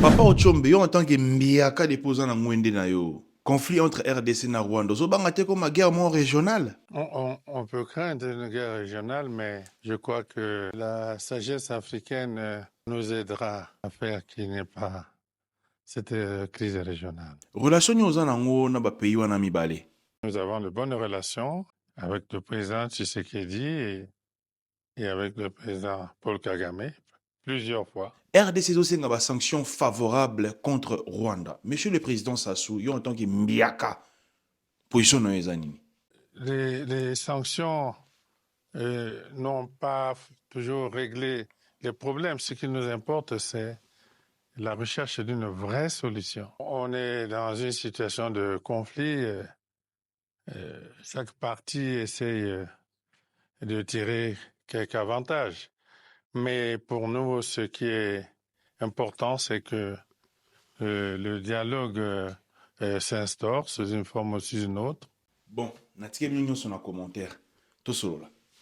Papa Ochombe, yo en tant que Mbiaka déposant na Mwende na yo, conflit entre RDC et Rwanda, zo bangate comme guerre régionale. On peut craindre une guerre régionale, mais je crois que la sagesse africaine nous aidera à faire qu'il n'y ait pas cette crise régionale. Relation aux anango na ba pays wana mibale. Nous avons de bonnes relations avec le président Tshisekedi et avec le président Paul Kagame plusieurs fois. RDC aussi a des sanctions favorables contre Rwanda. Monsieur le président Sassou, yo en tant que Mbiaka, position no ezanini. Les sanctions n'ont pas toujours réglé les problèmes. Ce qui nous importe, c'est la recherche d'une vraie solution. On est dans une situation de conflit. Chaque partie essaye de tirer quelques avantages. Mais pour nous, ce qui est important, c'est que le dialogue s'instaure sous une forme ou sous une autre. Bon, natike mignon son commentaire. Tout solo là.